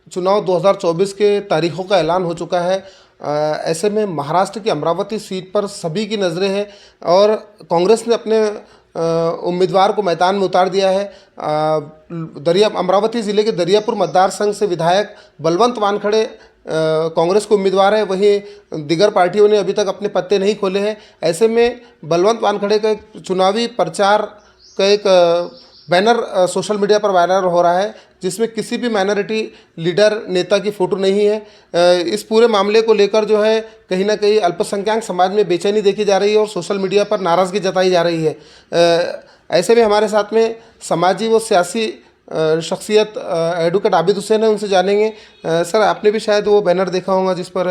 चुनाव 2024 के तारीखों का ऐलान हो चुका है। ऐसे में महाराष्ट्र की अमरावती सीट पर सभी की नज़रें हैं और कांग्रेस ने अपने उम्मीदवार को मैदान में उतार दिया है। अमरावती ज़िले के दरियापुर मतदार संघ से विधायक बलवंत वानखड़े कांग्रेस के उम्मीदवार है, वहीं दिगर पार्टियों ने अभी तक अपने पत्ते नहीं खोले हैं। ऐसे में बलवंत वानखड़े का एक चुनावी प्रचार का एक बैनर सोशल मीडिया पर वायरल हो रहा है, जिसमें किसी भी माइनॉरिटी लीडर नेता की फ़ोटो नहीं है। इस पूरे मामले को लेकर जो है कहीं ना कहीं अल्पसंख्यक समाज में बेचैनी देखी जा रही है और सोशल मीडिया पर नाराज़गी जताई जा रही है। ऐसे में हमारे साथ में समाजी व सियासी शख्सियत एडवोकेट आबिद हुसैन है, उनसे जानेंगे। सर, आपने भी शायद वो बैनर देखा होगा जिस पर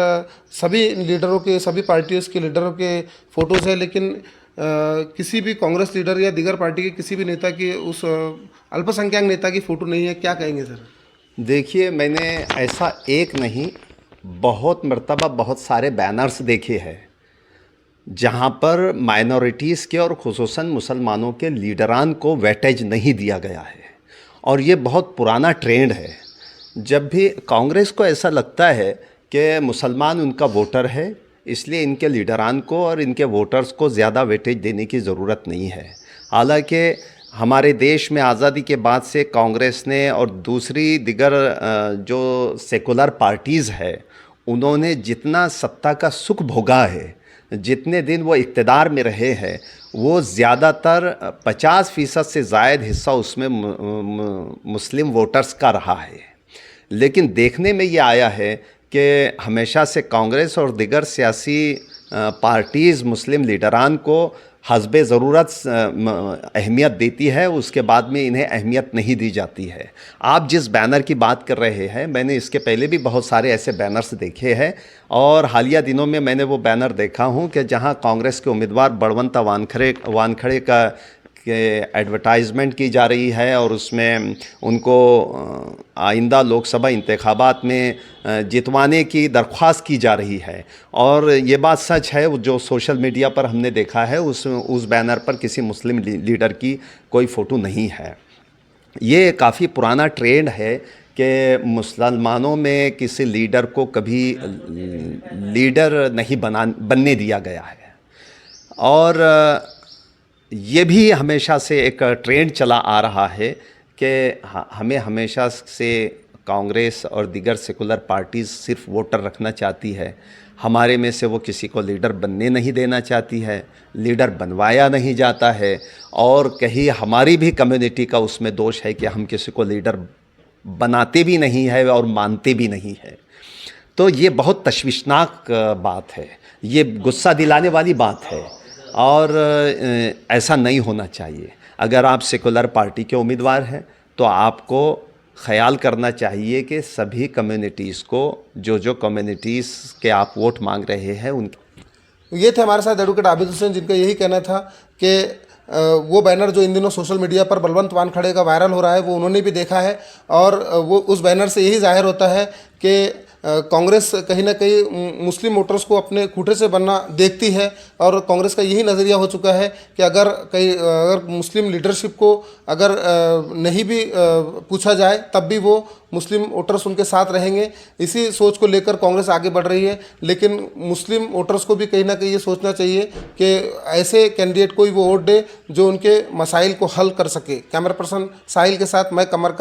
सभी लीडरों के, सभी पार्टियों के लीडरों के फ़ोटोज़ हैं, लेकिन किसी भी कांग्रेस लीडर या दीगर पार्टी के किसी भी नेता की, उस अल्पसंख्यक नेता की फ़ोटो नहीं है। क्या कहेंगे सर? देखिए, मैंने ऐसा एक नहीं, बहुत मर्तबा बहुत सारे बैनर्स देखे हैं जहाँ पर माइनॉरिटीज़ के और खुसूसन मुसलमानों के लीडरान को वेटेज नहीं दिया गया है, और ये बहुत पुराना ट्रेंड है। जब भी कांग्रेस को ऐसा लगता है कि मुसलमान उनका वोटर है, इसलिए इनके लीडरान को और इनके वोटर्स को ज़्यादा वेटेज देने की ज़रूरत नहीं है। हालांकि हमारे देश में आज़ादी के बाद से कांग्रेस ने और दूसरी दिगर जो सेकुलर पार्टीज़ है, उन्होंने जितना सत्ता का सुख भोगा है, जितने दिन वो इक़्तिदार में रहे हैं, वो ज़्यादातर 50% से ज़ायद हिस्सा उसमें मुस्लिम वोटर्स का रहा है। लेकिन देखने में ये आया है कि हमेशा से कांग्रेस और दिगर सियासी पार्टीज़ मुस्लिम लीडरान को हस्बे ज़रूरत अहमियत देती है, उसके बाद में इन्हें अहमियत नहीं दी जाती है। आप जिस बैनर की बात कर रहे हैं, मैंने इसके पहले भी बहुत सारे ऐसे बैनर्स देखे हैं, और हालिया दिनों में मैंने वो बैनर देखा हूँ कि जहाँ कांग्रेस के उम्मीदवार बलवंत वानखड़े का एडवर्टाइजमेंट की जा रही है, और उसमें उनको आइंदा लोकसभा इंतखाबात में जितवाने की दरख्वास्त की जा रही है। और ये बात सच है, जो सोशल मीडिया पर हमने देखा है, उस बैनर पर किसी मुस्लिम लीडर की कोई फ़ोटो नहीं है। ये काफ़ी पुराना ट्रेंड है कि मुसलमानों में किसी लीडर को कभी लीडर नहीं बनने दिया गया है, और ये भी हमेशा से एक ट्रेंड चला आ रहा है कि हमें हमेशा से कांग्रेस और दीगर सेकुलर पार्टीज़ सिर्फ वोटर रखना चाहती है, हमारे में से वो किसी को लीडर बनने नहीं देना चाहती है, लीडर बनवाया नहीं जाता है, और कहीं हमारी भी कम्युनिटी का उसमें दोष है कि हम किसी को लीडर बनाते भी नहीं है और मानते भी नहीं है। तो ये बहुत तशवीशनाक बात है, ये गुस्सा दिलाने वाली बात है, और ऐसा नहीं होना चाहिए। अगर आप सेकुलर पार्टी के उम्मीदवार हैं तो आपको ख्याल करना चाहिए कि सभी कम्युनिटीज़ को, जो कम्युनिटीज़ के आप वोट मांग रहे हैं, उनके। ये थे हमारे साथ एडवोकेट आबिद हुसैन, जिनका यही कहना था कि वो बैनर जो इन दिनों सोशल मीडिया पर बलवंत वानखड़े का वायरल हो रहा है, वो उन्होंने भी देखा है, और वो उस बैनर से यही जाहिर होता है कि कांग्रेस कहीं ना कहीं मुस्लिम वोटर्स को अपने खूंटे से बनना देखती है, और कांग्रेस का यही नज़रिया हो चुका है कि अगर मुस्लिम लीडरशिप को अगर नहीं भी पूछा जाए, तब भी वो मुस्लिम वोटर्स उनके साथ रहेंगे। इसी सोच को लेकर कांग्रेस आगे बढ़ रही है, लेकिन मुस्लिम वोटर्स को भी कहीं ना कहीं ये सोचना चाहिए कि ऐसे कैंडिडेट को ही वो वोट दे जो उनके मसाइल को हल कर सके। कैमरा पर्सन साहिल के साथ मैं कमर का